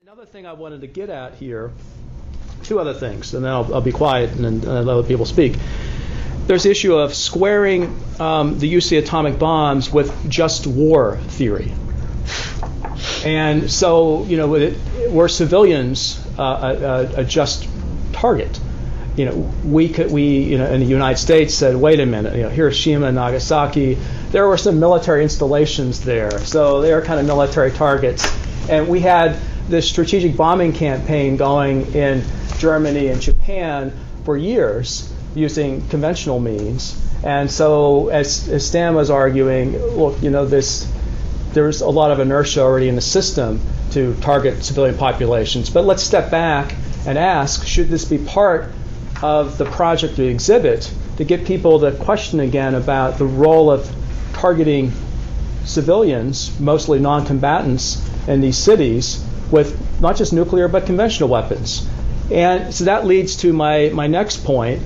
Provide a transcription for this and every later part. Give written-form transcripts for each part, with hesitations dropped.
Another thing I wanted to get at here, two other things, and then I'll be quiet and let other people speak. There's the issue of squaring the use of atomic bombs with just war theory. And so, were civilians a just target? We in the United States said, wait a minute, Hiroshima and Nagasaki, there were some military installations there, so they are kind of military targets. And we had this strategic bombing campaign going in Germany and Japan for years using conventional means. And so, as Stan was arguing, look, there's a lot of inertia already in the system to target civilian populations. But let's step back and ask, should this be part of the project or the exhibit to get people to question again about the role of targeting civilians, mostly non-combatants, in these cities with not just nuclear but conventional weapons? And so that leads to my next point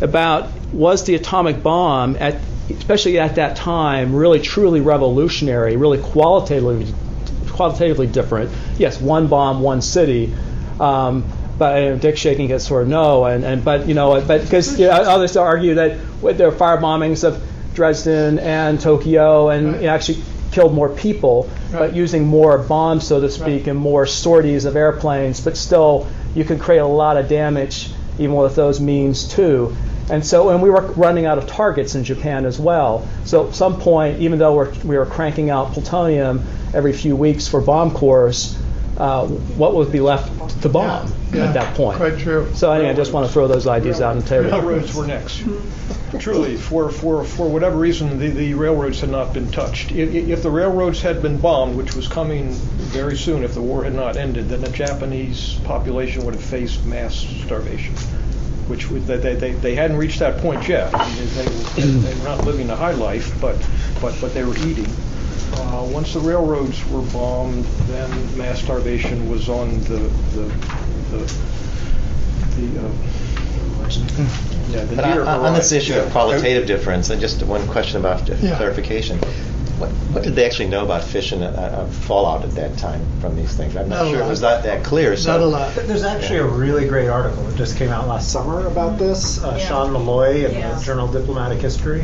about, was the atomic bomb, especially at that time, really truly revolutionary, really qualitatively different? Yes, one bomb, one city. But Dick's shaking his sort of no, but because others argue that there were fire bombings of Dresden and Tokyo, and it actually killed more people, but using more bombs, so to speak, and more sorties of airplanes. But still, you can create a lot of damage even with those means too. And we were running out of targets in Japan as well. So at some point, even though we were cranking out plutonium every few weeks for bomb cores, what would be left to bomb at that point? Quite true. So I just want to throw those ideas out on the table. Railroads were next. Truly, for whatever reason, the railroads had not been touched. If the railroads had been bombed, which was coming very soon if the war had not ended, then the Japanese population would have faced mass starvation, which they hadn't reached that point yet. They were not living a high life, but they were eating. Once the railroads were bombed, then mass starvation was on the on this issue of qualitative difference, and just one question about clarification. What did they actually know about fission fallout at that time from these things? I'm not sure it was that clear. So. Not a lot. There's actually a really great article that just came out last summer about this. Sean Malloy in the Journal of Diplomatic History,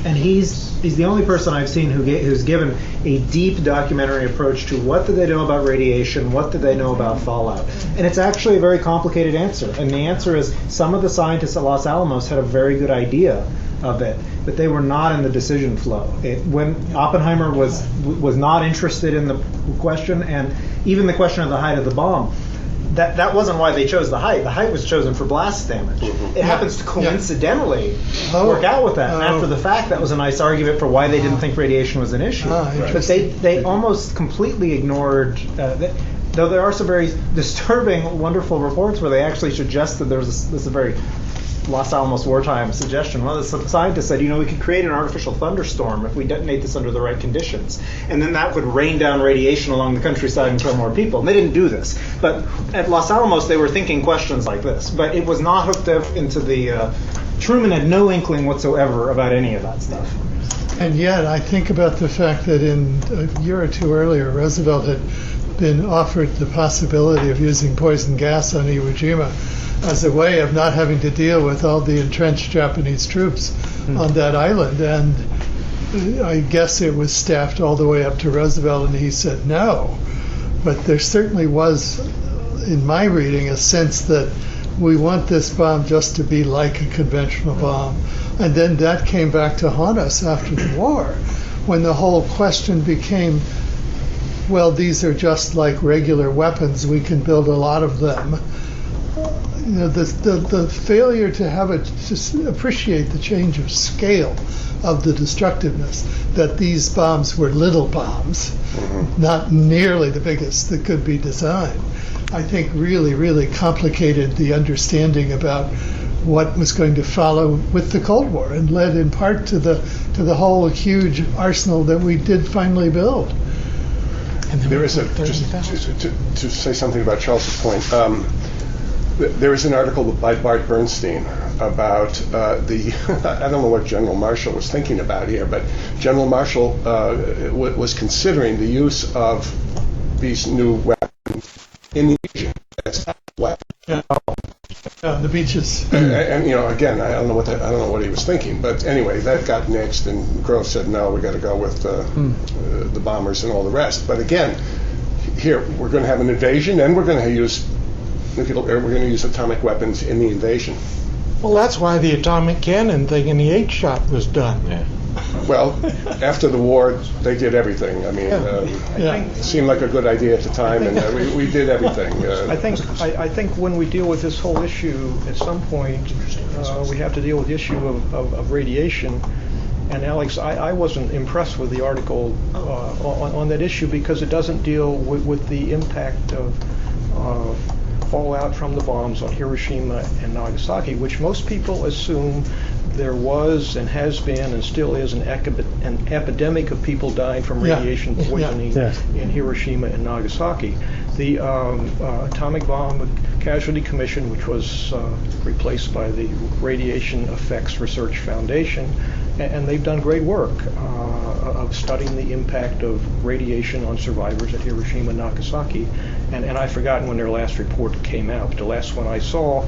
and he's the only person I've seen who's given a deep documentary approach to what did they know about radiation, what did they know about fallout, and it's actually a very complicated answer. And the answer is some of the scientists at Los Alamos had a very good idea of it, but they were not in the decision flow. When Oppenheimer was not interested in the question, and even the question of the height of the bomb, that wasn't why they chose the height. The height was chosen for blast damage. It happens to coincidentally work out with that. And after the fact, that was a nice argument for why they didn't think radiation was an issue. But they almost completely ignored. Though there are some very disturbing, wonderful reports where they actually suggested there was this very Los Alamos wartime suggestion. One of the scientists said, we could create an artificial thunderstorm if we detonate this under the right conditions. And then that would rain down radiation along the countryside and kill more people. And they didn't do this. But at Los Alamos, they were thinking questions like this. But it was not hooked up into the... Truman had no inkling whatsoever about any of that stuff. And yet, I think about the fact that in a year or two earlier, Roosevelt had been offered the possibility of using poison gas on Iwo Jima as a way of not having to deal with all the entrenched Japanese troops on that island. And I guess it was staffed all the way up to Roosevelt, and he said no. But there certainly was, in my reading, a sense that we want this bomb just to be like a conventional bomb. And then that came back to haunt us after the war, when the whole question became, well, these are just like regular weapons. We can build a lot of them. The failure to appreciate the change of scale of the destructiveness, that these bombs were little bombs, not nearly the biggest that could be designed, I think really, really complicated the understanding about what was going to follow with the Cold War, and led in part to the whole huge arsenal that we did finally build. And there is to say something about Charles's point. There is an article by Bart Bernstein about I don't know what General Marshall was thinking about here, but General Marshall was considering the use of these new weapons Indonesian. That's what. Yeah. The beaches. And again, I don't know what he was thinking, but anyway, that got nixed, and Grove said, no, we got to go with the bombers and all the rest. But again, here we're going to have an invasion, and we're going to use atomic weapons in the invasion. Well, that's why the atomic cannon thing in the 8-shot was done. Yeah. Well, after the war, they did everything. I mean, it seemed like a good idea at the time, and we did everything. I think when we deal with this whole issue, at some point, we have to deal with the issue of radiation. And Alex, I wasn't impressed with the article on that issue because it doesn't deal with the impact of fallout from the bombs on Hiroshima and Nagasaki, which most people assume there was and has been and still is an epidemic of people dying from radiation poisoning in Hiroshima and Nagasaki. The Atomic Bomb Casualty Commission, which was replaced by the Radiation Effects Research Foundation, and they've done great work of studying the impact of radiation on survivors at Hiroshima and Nagasaki. And I've forgotten when their last report came out. The last one I saw,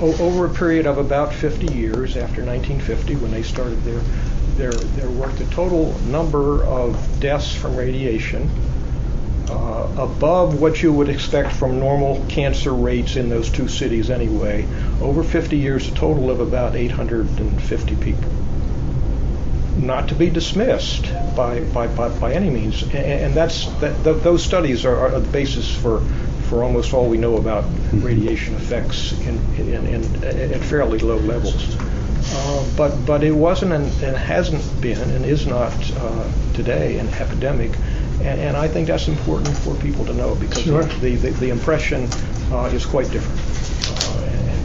over a period of about 50 years after 1950, when they started their work, the total number of deaths from radiation above what you would expect from normal cancer rates in those two cities anyway, over 50 years, a total of about 850 people. Not to be dismissed by any means, and those studies are the basis for almost all we know about radiation effects at fairly low levels. But it wasn't and hasn't been and is not today an epidemic, and I think that's important for people to know because the impression is quite different,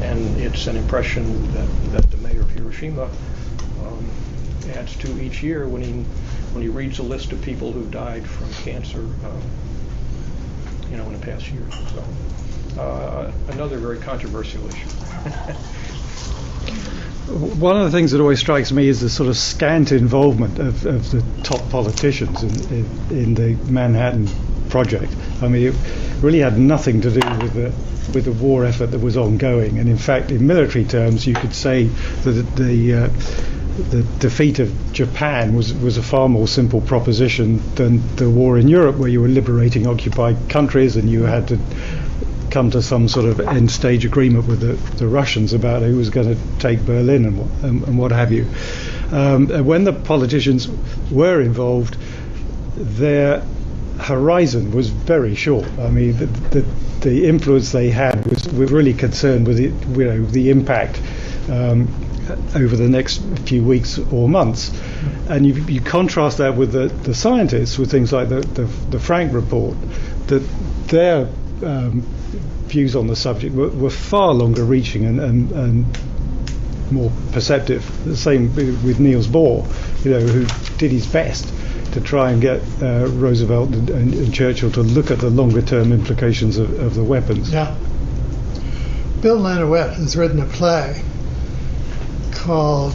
and it's an impression that the mayor of Hiroshima adds to each year when he reads a list of people who died from cancer, in the past year. So another very controversial issue. One of the things that always strikes me is the sort of scant involvement of the top politicians in the Manhattan Project. I mean, it really had nothing to do with the war effort that was ongoing, and in fact, in military terms, you could say that the defeat of Japan was a far more simple proposition than the war in Europe, where you were liberating occupied countries and you had to come to some sort of end stage agreement with the Russians about who was going to take Berlin and what have you. When the politicians were involved, their horizon was very short. I mean, the influence they had was really concerned with the impact over the next few weeks or months, and you contrast that with the scientists, with things like the Frank report, that their views on the subject were far longer reaching and more perceptive. The same with Niels Bohr, who did his best to try and get Roosevelt and Churchill to look at the longer term implications of the weapons. Yeah. Bill Lanowette has written a play called,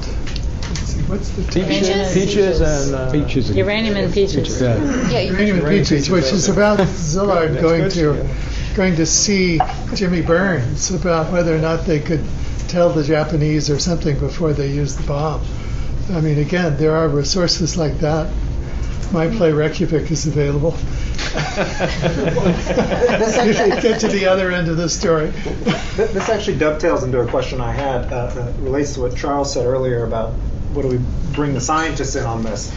what's the title? Peaches and Uranium and Peaches. Uranium and Peaches, which is about Szilard going to see Jimmy Burns about whether or not they could tell the Japanese or something before they used the bomb. I mean, again, there are resources like that. My play Reykjavik is available. You can get to the other end of the story. This actually dovetails into a question I had, relates to what Charles said earlier about what do we bring the scientists in on this.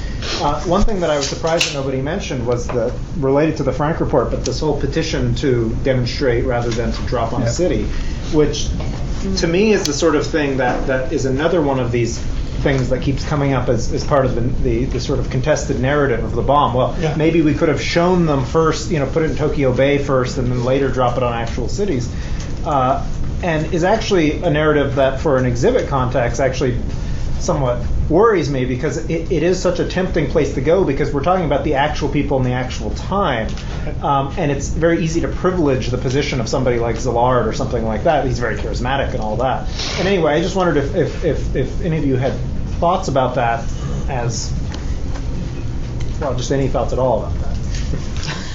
One thing that I was surprised that nobody mentioned was related to the Frank report, but this whole petition to demonstrate rather than to drop on a city, which to me is the sort of thing that is another one of these things that keeps coming up as part of the sort of contested narrative of the bomb. Well, maybe we could have shown them first, put it in Tokyo Bay first and then later drop it on actual cities. And is actually a narrative that for an exhibit context actually somewhat worries me, because it is such a tempting place to go, because we're talking about the actual people in the actual time, and it's very easy to privilege the position of somebody like Szilard or something like that. He's very charismatic and all that. And anyway, I just wondered if any of you had thoughts about that, just any thoughts at all about that.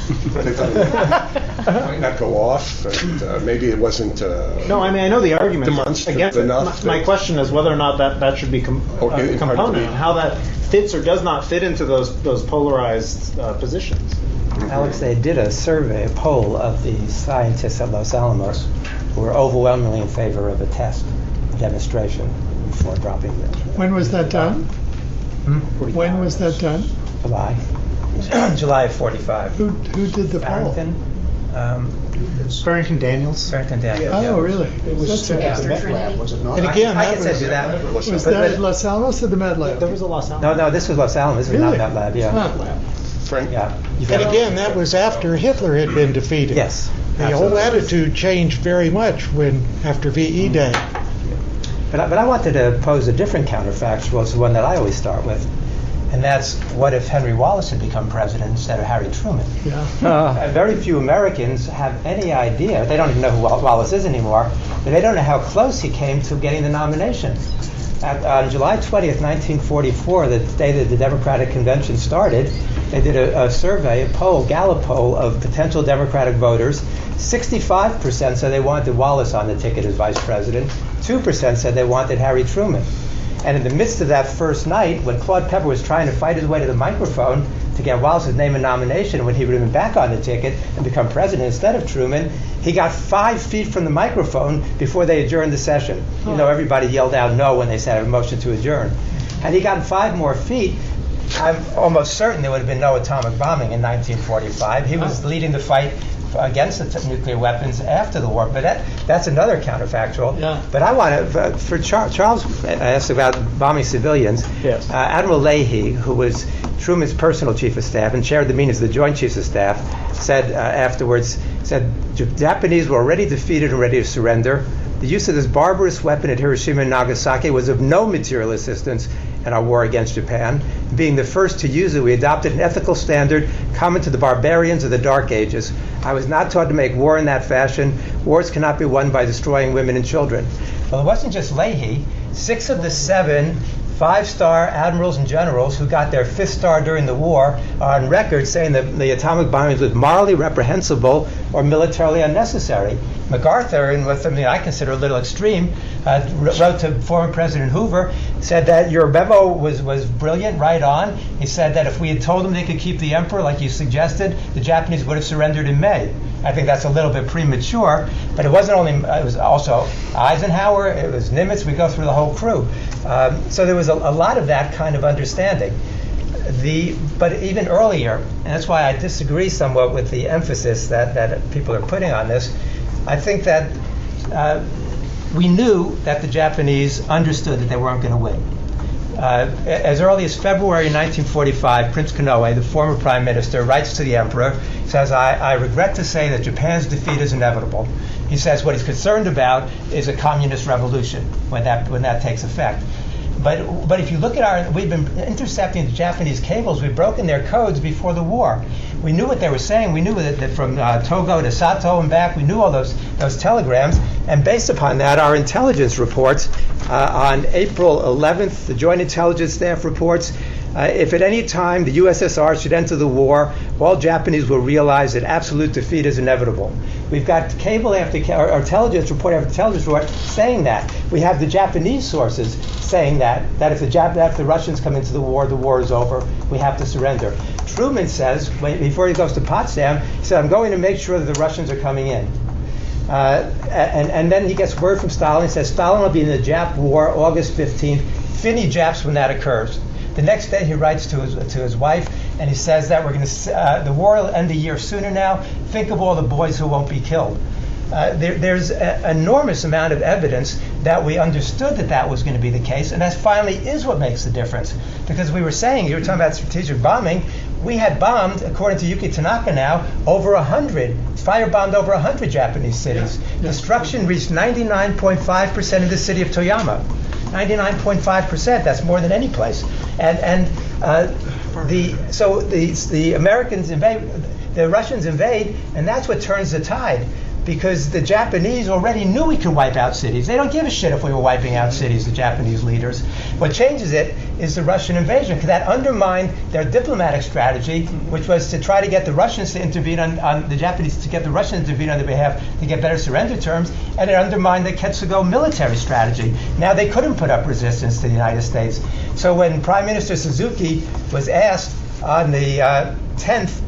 They thought it might not go off, and maybe it wasn't. No, I mean I know the argument demonstrative against it. enough. My question is whether or not that should be a component, and how that fits or does not fit into those polarized positions. Alex, they did a survey, a poll of the scientists at Los Alamos who were overwhelmingly in favor of a test, a demonstration before dropping the. When was that done? When was that done? July. July of 45. Who did the poll? Farrington Daniels. Farrington Daniels. Oh, really? It was at the Met Lab, was it not? And again, I that can say was, do that. Was that at Los Alamos or the Med Lab? There was a Los Alamos. No, this was Los Alamos. This was Really? not that lab. Yeah. Huh. Frank? Yeah. and again, that was after Hitler had been defeated. Yes. The whole attitude changed very much after VE Day. But I wanted to pose a different counterfactual. It's the one that I always start with. And that's, what if Henry Wallace had become president instead of Harry Truman? Yeah. Very few Americans have any idea. They don't even know who Wallace is anymore. But they don't know how close he came to getting the nomination. On July 20th, 1944, the day that the Democratic Convention started, they did a survey, a poll, Gallup poll of potential Democratic voters. 65% said they wanted Wallace on the ticket as vice president. 2% said they wanted Harry Truman. And in the midst of that first night, when Claude Pepper was trying to fight his way to the microphone to get Wallace's name and nomination when he would have been back on the ticket and become president instead of Truman, he got 5 feet from the microphone before they adjourned the session. You know, everybody yelled out no when they said a motion to adjourn. Had he gotten 5 more feet, I'm almost certain there would have been no atomic bombing in 1945. He was leading the fight against the nuclear weapons after the war, but that's another counterfactual. Yeah. But I want to, for Charles asked about bombing civilians. Yes. Admiral Leahy, who was Truman's personal chief of staff and chaired the meetings of the Joint Chiefs of Staff, said afterwards, Japanese were already defeated and ready to surrender. The use of this barbarous weapon at Hiroshima and Nagasaki was of no material assistance in our war against Japan. Being the first to use it, we adopted an ethical standard common to the barbarians of the Dark Ages. I was not taught to make war in that fashion. Wars cannot be won by destroying women and children. Well, it wasn't just Leahy. 6 of the 7 5-star admirals and generals who got their 5th star during the war are on record saying that the atomic bombings was morally reprehensible or militarily unnecessary. MacArthur, and with something I consider a little extreme, wrote to former President Hoover, said that your memo was brilliant, right on. He said that if we had told them they could keep the emperor like you suggested, the Japanese would have surrendered in May. I think that's a little bit premature, but it wasn't only, it was also Eisenhower, it was Nimitz, we go through the whole crew. So there was a lot of that kind of understanding. But even earlier, and that's why I disagree somewhat with the emphasis that people are putting on this, I think that we knew that the Japanese understood that they weren't going to win. As early as February 1945, Prince Konoe, the former prime minister, writes to the emperor, says, I regret to say that Japan's defeat is inevitable. He says what he's concerned about is a communist revolution when that takes effect. But if you look at we've been intercepting the Japanese cables, we've broken their codes before the war. We knew what they were saying. We knew that from Togo to Sato and back, we knew all those telegrams. And based upon that, our intelligence reports on April 11th, the Joint Intelligence Staff reports, if at any time the USSR should enter the war, all Japanese will realize that absolute defeat is inevitable. We've got cable after or intelligence report after intelligence report saying that. We have the Japanese sources saying that if the Russians come into the war is over, we have to surrender. Truman says, before he goes to Potsdam, he said, I'm going to make sure that the Russians are coming in. And then he gets word from Stalin. He says, Stalin will be in the Jap war August 15th. Fini Japs when that occurs. The next day he writes to his wife and he says that the war will end a year sooner now. Think of all the boys who won't be killed. There's an enormous amount of evidence that we understood that was going to be the case, and that finally is what makes the difference. Because we were saying, you were talking about strategic bombing, we had bombed, according to Yuki Tanaka now, over 100, firebombed over 100 Japanese cities. Yeah. Destruction reached 99.5% in the city of Toyama. 99.5%, that's more than any place. The Americans invade, the Russians invade, and that's what turns the tide. Because the Japanese already knew we could wipe out cities. They don't give a shit if we were wiping out cities, the Japanese leaders. What changes it is the Russian invasion, because that undermined their diplomatic strategy, which was to try to get the Russians to intervene on the Japanese, to get the Russians to intervene on their behalf to get better surrender terms, and it undermined the Ketsugo military strategy. Now they couldn't put up resistance to the United States. So when Prime Minister Suzuki was asked on the 10th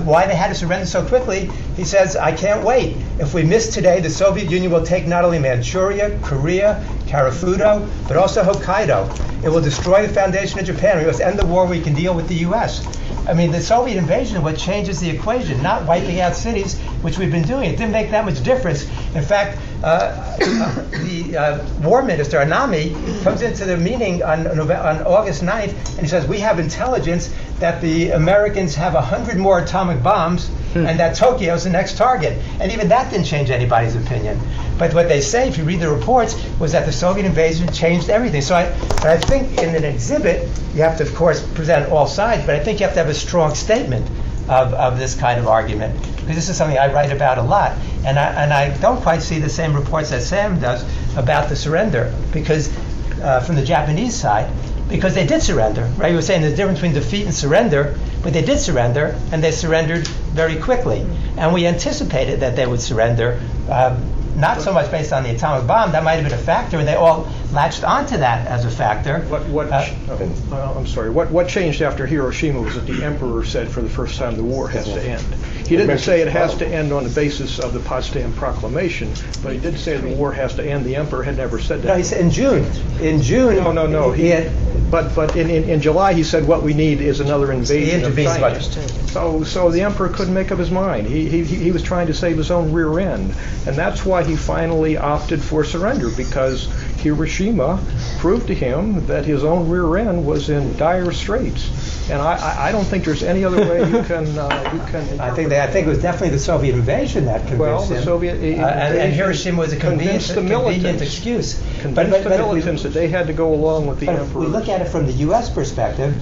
why they had to surrender so quickly, he says, I can't wait. If we miss today, the Soviet Union will take not only Manchuria, Korea, Karafudo, but also Hokkaido. It will destroy the foundation of Japan. We must end the war. We can deal with the U.S. I mean, the Soviet invasion is what changes the equation, not wiping out cities, which we've been doing. It didn't make that much difference. In fact, the war minister, Anami, comes into the meeting on August 9th, and he says, we have intelligence that the Americans have 100 more atomic bombs and that Tokyo is the next target. And even that didn't change anybody's opinion. But what they say, if you read the reports, was that the Soviet invasion changed everything. So I think in an exhibit, you have to, of course, present all sides, but I think you have to have a strong statement of this kind of argument, because this is something I write about a lot. And I don't quite see the same reports that Sam does about the surrender, because from the Japanese side, because they did surrender, right? You were saying there's a difference between defeat and surrender, but they did surrender, and they surrendered very quickly. And we anticipated that they would surrender, not so much based on the atomic bomb. That might have been a factor, and they all latched onto that as a factor. I'm sorry. What changed after Hiroshima was that the emperor said for the first time the war has to end. He didn't say it has to end on the basis of the Potsdam Proclamation, but he did say the war has to end. The emperor had never said that. No, he said in June. In June. No. But in July he said what we need is another invasion of China. So the emperor couldn't make up his mind. He was trying to save his own rear end, and that's why he finally opted for surrender, because Hiroshima proved to him that his own rear end was in dire straits. And I don't think there's any other way you can. I think it was definitely the Soviet invasion that convinced him. The Soviet invasion and Hiroshima was a convenient excuse. Convinced the militants that they had to go along with the emperor. If we look at it from the U.S. perspective,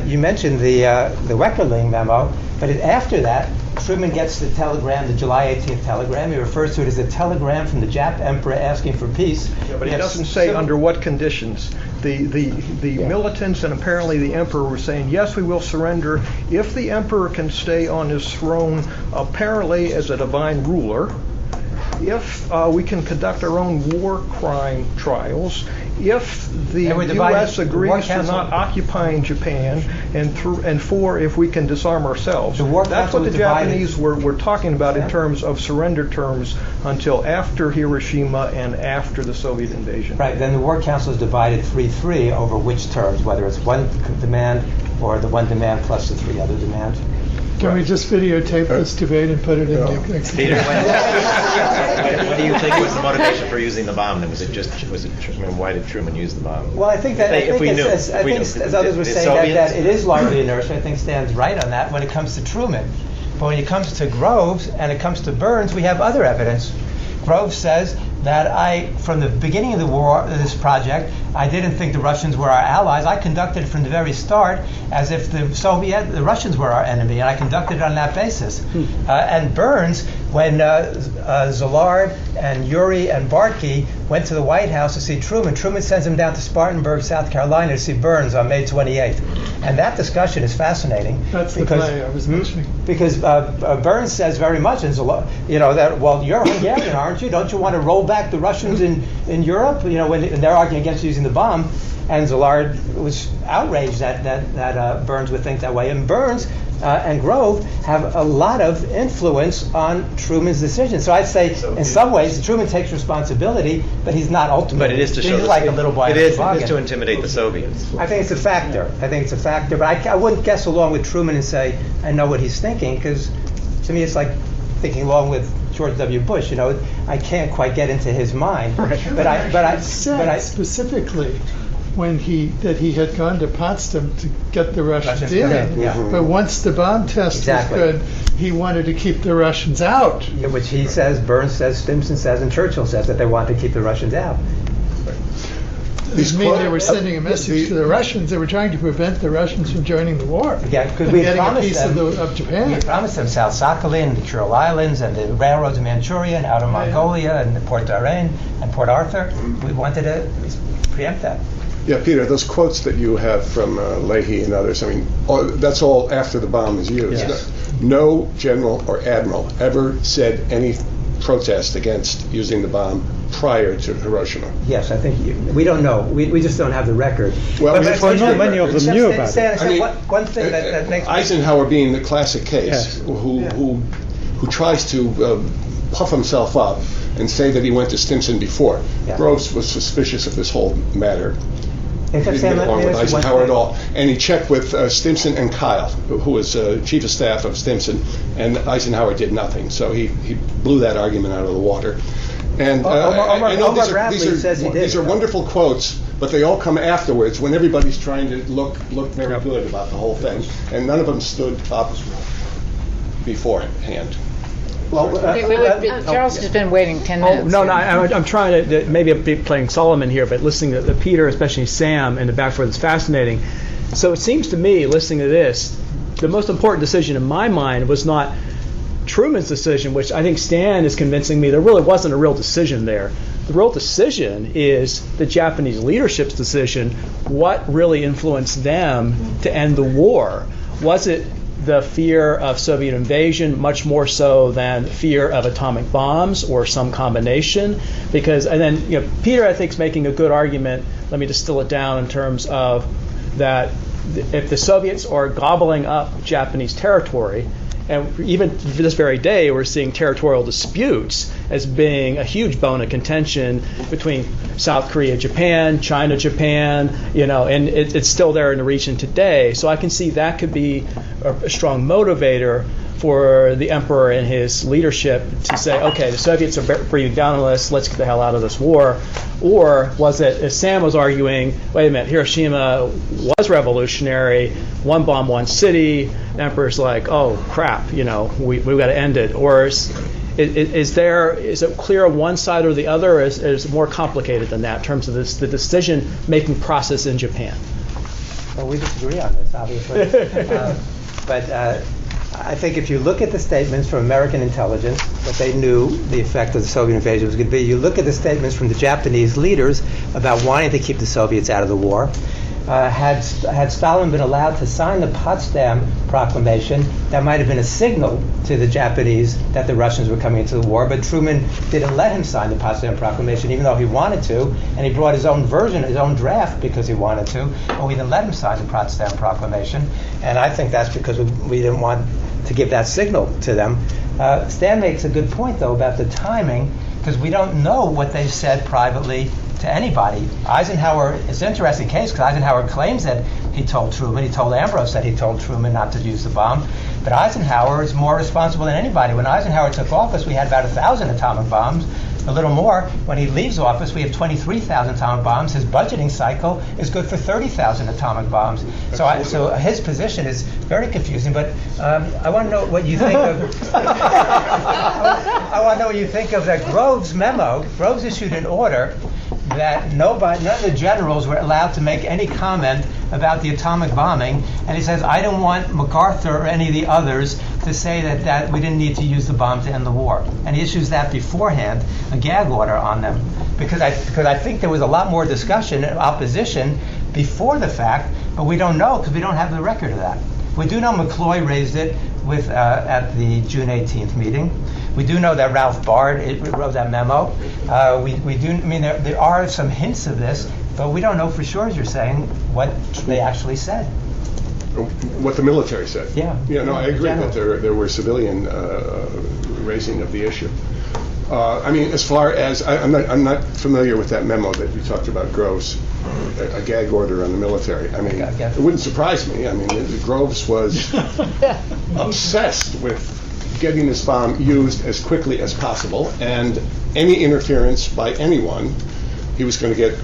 you mentioned the Weckerling memo, but after that, Truman gets the telegram, the July 18th telegram. He refers to it as a telegram from the Jap emperor asking for peace. Yeah, but he doesn't say under what conditions. The militants and apparently the emperor were saying, yes, we will surrender if the emperor can stay on his throne apparently as a divine ruler, if we can conduct our own war crime trials, if the U.S. agrees to not occupying Japan, and four, if we can disarm ourselves. That's what the Japanese were talking about in terms of surrender terms until after Hiroshima and after the Soviet invasion. Right, then the War Council is divided 3-3 over which terms, whether it's one demand or the one demand plus the three other demands. Can we just videotape this debate and put it in the next Peter, what do you think was the motivation for using the bomb? Then was it Truman? Why did Truman use the bomb? Well, I think as others were saying that it is largely inertia. I think Stan's right on that when it comes to Truman. But when it comes to Groves and it comes to Burns, we have other evidence. Groves says that from the beginning of the war, this project, I didn't think the Russians were our allies. I conducted it from the very start as if the Russians were our enemy, and I conducted it on that basis. And Burns, when Szilard and Urey and Bartkey went to the White House to see Truman sends him down to Spartanburg, South Carolina to see Burns on May 28th. And that discussion is fascinating. That's the play I was mentioning. Because Burns says very much, that, well, you're Hungarian, aren't you? Don't you want to roll back the Russians in Europe? When they're arguing against using the bomb. And Szilard was outraged that Burns would think that way. And Burns and Grove have a lot of influence on Truman's decision. So I'd say, in some ways, Truman takes responsibility, but he's not ultimately. But it is to show like a little boy. It is to intimidate the Soviets. I think it's a factor. But I wouldn't guess along with Truman and say I know what he's thinking, because to me it's like thinking along with George W. Bush. I can't quite get into his mind. Right. But I said specifically when he had gone to Potsdam to get the Russians in. Yeah. But once the bomb test was good, he wanted to keep the Russians out. Yeah, which he says, Burns says, Stimson says, and Churchill says that they want to keep the Russians out. Doesn't mean they were sending a message to the Russians. They were trying to prevent the Russians from joining the war. Yeah, because we getting promised a piece of Japan. We promised them South Sakhalin, the Kuril Islands, and the railroads in Manchuria, and out of Mongolia, and Port D'Arene, and Port Arthur. We wanted to preempt that. Yeah, Peter, those quotes that you have from Leahy and others, I mean, that's all after the bomb is used. Yes. No general or admiral ever said any protest against using the bomb prior to Hiroshima. Yes, I think we don't know. We just don't have the record. Well, not many of them knew about it. I mean, one thing that makes Eisenhower being the classic case, Yes. who tries to puff himself up and say that he went to Stimson before. Yeah. Groves was suspicious of this whole matter. In fact, He Sam, didn't get along with let me ask you one Eisenhower at thing. all. And he checked with Stimson and Kyle, who was chief of staff of Stimson, and Eisenhower did nothing. So he blew that argument out of the water. And I know Omar Bradley says he did. these are wonderful quotes, but they all come afterwards when everybody's trying to look very good about the whole thing, and none of them stood up beforehand. Well, Charles has been waiting 10 minutes. No, I'm trying to maybe be playing Solomon here, but listening to Peter, especially Sam, in the back is fascinating. So it seems to me, listening to this, the most important decision in my mind was not Truman's decision, which I think Stan is convincing me there really wasn't a real decision there. The real decision is the Japanese leadership's decision. What really influenced them to end the war? Was it the fear of Soviet invasion much more so than fear of atomic bombs, or some combination? Because, and then, Peter, I think, is making a good argument. Let me distill it down in terms of that if the Soviets are gobbling up Japanese territory, and even this very day, we're seeing territorial disputes as being a huge bone of contention between South Korea, Japan, China, Japan, and it's still there in the region today. So I can see that could be a strong motivator for the emperor and his leadership to say, okay, the Soviets are breathing down on us, let's get the hell out of this war. Or was it, as Sam was arguing, wait a minute, Hiroshima was revolutionary, one bomb, one city, the emperor's like, oh crap, we've got to end it. Or is it clear on one side or the other, or is it more complicated than that in terms of the decision-making process in Japan? Well, we disagree on this, obviously. But I think if you look at the statements from American intelligence, that they knew the effect of the Soviet invasion was going to be, you look at the statements from the Japanese leaders about wanting to keep the Soviets out of the war. Had Stalin been allowed to sign the Potsdam Proclamation, that might have been a signal to the Japanese that the Russians were coming into the war, but Truman didn't let him sign the Potsdam Proclamation, even though he wanted to, and he brought his own version, his own draft, because he wanted to, but we didn't let him sign the Potsdam Proclamation, and I think that's because we didn't want to give that signal to them. Stan makes a good point, though, about the timing, because we don't know what they said privately to anybody. Eisenhower is an interesting case because Eisenhower claims that he told Truman, he told Ambrose that he told Truman not to use the bomb, but Eisenhower is more responsible than anybody. When Eisenhower took office, we had about 1,000 atomic bombs, a little more. When he leaves office, we have 23,000 atomic bombs. His budgeting cycle is good for 30,000 atomic bombs. So his position is very confusing, but I want to know what you think of I want to know what you think of that Groves memo. Groves issued an order that none of the generals were allowed to make any comment about the atomic bombing, and he says, I don't want MacArthur or any of the others to say that we didn't need to use the bomb to end the war. And he issues that beforehand, a gag order on them, because I think there was a lot more discussion and opposition before the fact, but we don't know because we don't have the record of that. We do know McCloy raised it at the June 18th meeting. We do know that Ralph Bard wrote that memo. There are some hints of this, but we don't know for sure, as you're saying, what they actually said. What the military said. Yeah. I agree that there were civilian raising of the issue. As far as I'm not familiar with that memo that you talked about, Groves, a gag order on the military. It wouldn't surprise me. Groves was obsessed with getting this bomb used as quickly as possible, and any interference by anyone, he was going to get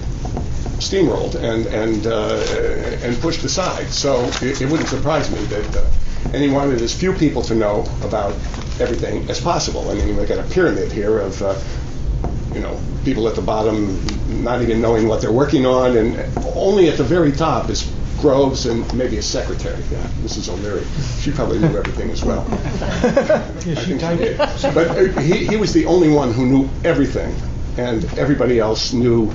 steamrolled and pushed aside. So it wouldn't surprise me that and he wanted as few people to know about everything as possible. We've got a pyramid here of people at the bottom not even knowing what they're working on, and only at the very top is Groves and maybe a secretary, Mrs. O'Leary. She probably knew everything as well. But he was the only one who knew everything, and everybody else knew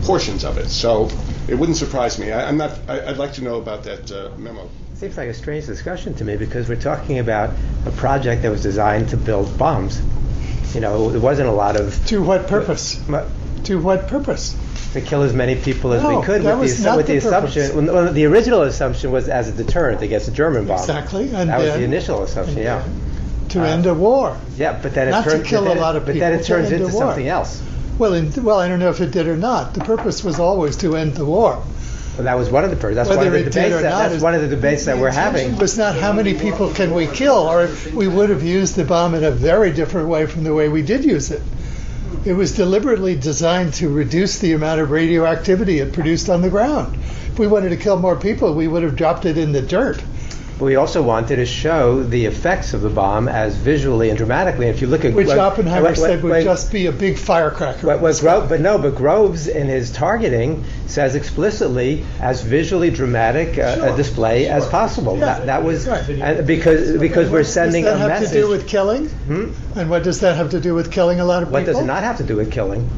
portions of it. So it wouldn't surprise me. I'd like to know about that memo. Seems like a strange discussion to me because we're talking about a project that was designed to build bombs. There wasn't a lot of... To what purpose? To what purpose? To kill as many people as we could. That was not the assumption. Well, the original assumption was as a deterrent against the German bomb. Exactly. And that was the initial assumption, to end a war. Yeah, but then not to kill a lot of people. But then it turns into something else. Well, I don't know if it did or not. The purpose was always to end the war. Well, that was one of the purposes. That's one of the debates that we're having. It was not how many people can we kill, or we would have used the bomb in a very different way from the way we did use it. It was deliberately designed to reduce the amount of radioactivity it produced on the ground. If we wanted to kill more people, we would have dropped it in the dirt. But we also wanted to show the effects of the bomb as visually and dramatically. If you look at which Oppenheimer said would just be a big firecracker. But Groves in his targeting says explicitly as visually dramatic a display as possible. Yeah. That was because we're sending a message. Does that have to do with killing? And what does that have to do with killing a lot of people? What does it not have to do with killing?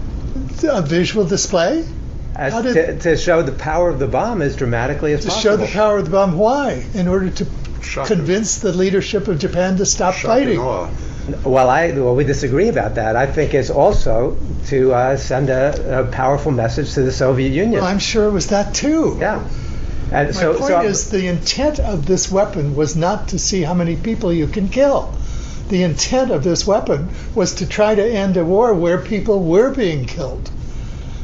A visual display? To show the power of the bomb as dramatically as possible. To show the power of the bomb, why? In order to convince the leadership of Japan to stop fighting. Well, we disagree about that. I think it's also to send a powerful message to the Soviet Union. Well, I'm sure it was that too. Yeah. And My point is the intent of this weapon was not to see how many people you can kill. The intent of this weapon was to try to end a war where people were being killed.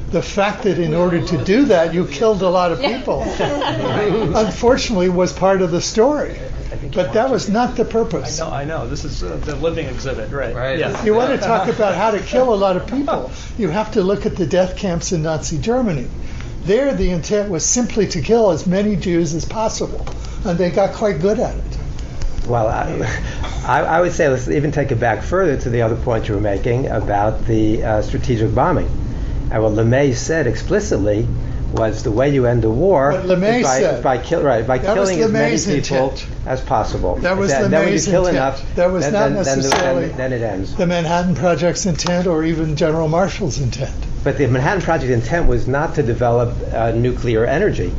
The fact that in order to do that you killed a lot of people, unfortunately, was part of the story. But that was not the purpose. I know. This is the living exhibit, right? Yeah. If you want to talk about how to kill a lot of people, you have to look at the death camps in Nazi Germany. There, the intent was simply to kill as many Jews as possible, and they got quite good at it. Well, I would say let's even take it back further to the other point you were making about the strategic bombing. And what LeMay said explicitly was the way you end a war is by killing as many people as possible. That was LeMay's intent. That was not necessarily then it ends. The Manhattan Project's intent or even General Marshall's intent. But the Manhattan Project intent was not to develop nuclear energy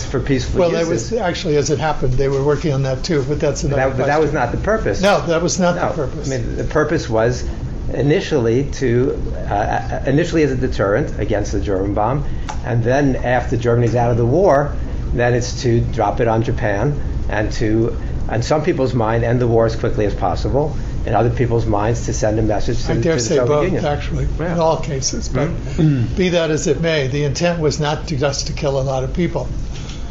for peaceful uses. That was actually, as it happened, they were working on that too, but that's another question. But that was not the purpose. No, that was not the purpose. I mean, the purpose was initially as a deterrent against the German bomb, and then after Germany's out of the war, then it's to drop it on Japan and to, in some people's mind, end the war as quickly as possible. In other people's minds, to send a message to the Soviet Union. Actually, in all cases. But be that as it may, the intent was not just to kill a lot of people,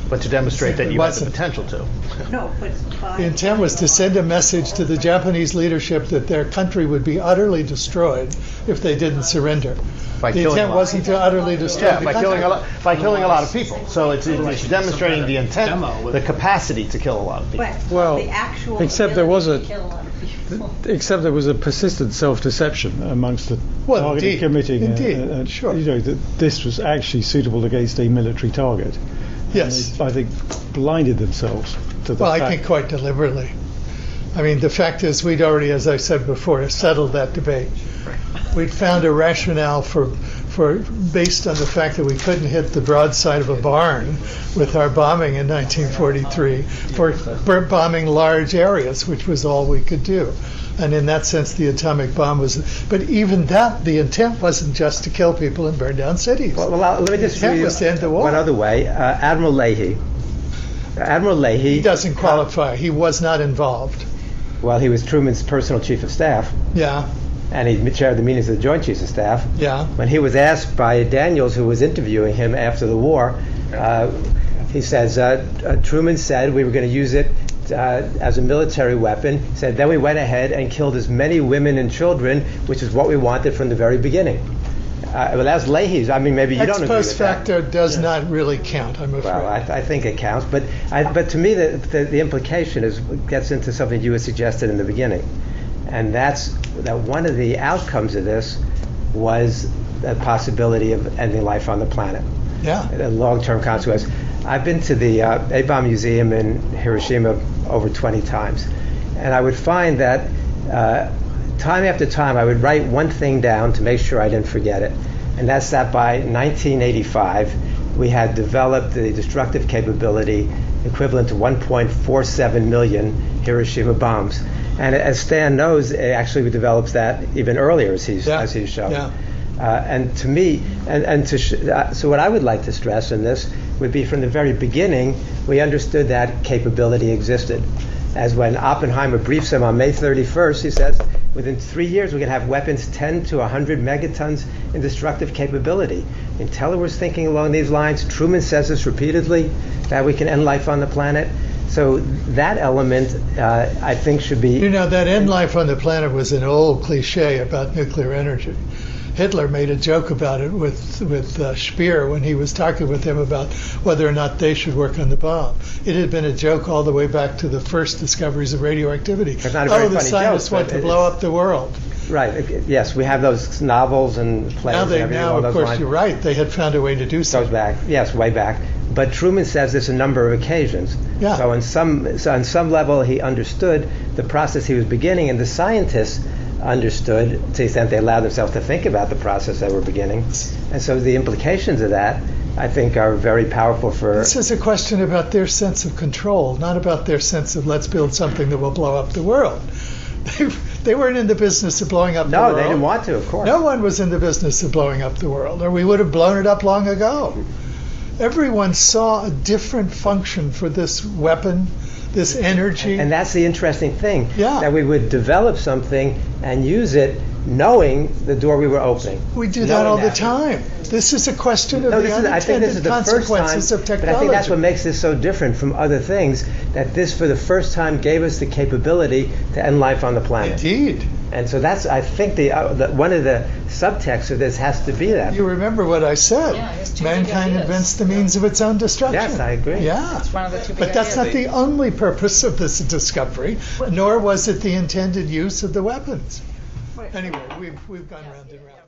but to demonstrate that you had the potential to. No, but the intent was to send a message to the Japanese leadership that their country would be utterly destroyed if they didn't surrender. The intent wasn't to utterly destroy the country. By killing a lot of people. So it's demonstrating the intent, the capacity to kill a lot of people. Well, the actual except there was a persistent self-deception amongst the targeting committee. Sure. That this was actually suitable against a military target. Yes. And they, I think, blinded themselves to the fact. I think quite deliberately. I mean, the fact is we'd already, as I said before, settled that debate. We'd found a rationale for based on the fact that we couldn't hit the broadside of a barn with our bombing in 1943 for bombing large areas, which was all we could do. And in that sense, the atomic bomb was. But even that, the intent wasn't just to kill people and burn down cities. Well, let me just read was to end the war. One other way. Admiral Leahy. He doesn't qualify. He was not involved. Well, he was Truman's personal chief of staff. Yeah. And he chaired the meetings of the Joint Chiefs of Staff. Yeah. When he was asked by Daniels, who was interviewing him after the war, he says, Truman said we were going to use it as a military weapon. He said, then we went ahead and killed as many women and children, which is what we wanted from the very beginning. Well, that's Leahy's. I mean, maybe you don't agree with that. Ex post facto does not really count, I'm afraid. Well, I think it counts. But to me, the implication gets into something you had suggested in the beginning. And that's that one of the outcomes of this was the possibility of ending life on the planet. Yeah. A long-term consequence. I've been to the A-bomb museum in Hiroshima over 20 times. And I would find that time after time I would write one thing down to make sure I didn't forget it. And that's that by 1985, we had developed the destructive capability equivalent to 1.47 million Hiroshima bombs. And as Stan knows, actually we developed that even earlier, as he's shown. Yeah. And to me, so what I would like to stress in this would be from the very beginning, we understood that capability existed. As when Oppenheimer briefs him on May 31st, he says, within 3 years we can have weapons 10 to 100 megatons in destructive capability. And Teller was thinking along these lines. Truman says this repeatedly, that we can end life on the planet. So that element, I think, should be... You know, that end life on the planet was an old cliche about nuclear energy. Hitler made a joke about it with Speer when he was talking with him about whether or not they should work on the bomb. It had been a joke all the way back to the first discoveries of radioactivity. It's not a very the funny scientists joke, want to blow up the world. Right. Yes, we have those novels and plays. Now, of course, you're right. They had found a way to do something. Goes back. Yes, way back. But Truman says this a number of occasions. Yeah. So on some level, he understood the process he was beginning, and the scientists understood to the extent they allowed themselves to think about the process they were beginning. And so the implications of that, I think, are very powerful for... This is a question about their sense of control, not about their sense of let's build something that will blow up the world. They weren't in the business of blowing up the world. No, they didn't want to, of course. No one was in the business of blowing up the world, or we would have blown it up long ago. Everyone saw a different function for this weapon, this energy. And that's the interesting thing, Yeah. that we would develop something and use it knowing the door we were opening. We do that all the time. This is a question of the unintended consequences of technology. But I think that's what makes this so different from other things, that this for the first time gave us the capability to end life on the planet. Indeed. And so that's, I think, one of the subtexts of this has to be that. You remember what I said. Mankind invents the means of its own destruction. Yes, I agree. Yeah. It's one of the two big But that's ideas. not the only purpose of this discovery, nor was it the intended use of the weapons. Anyway, we've gone round and round.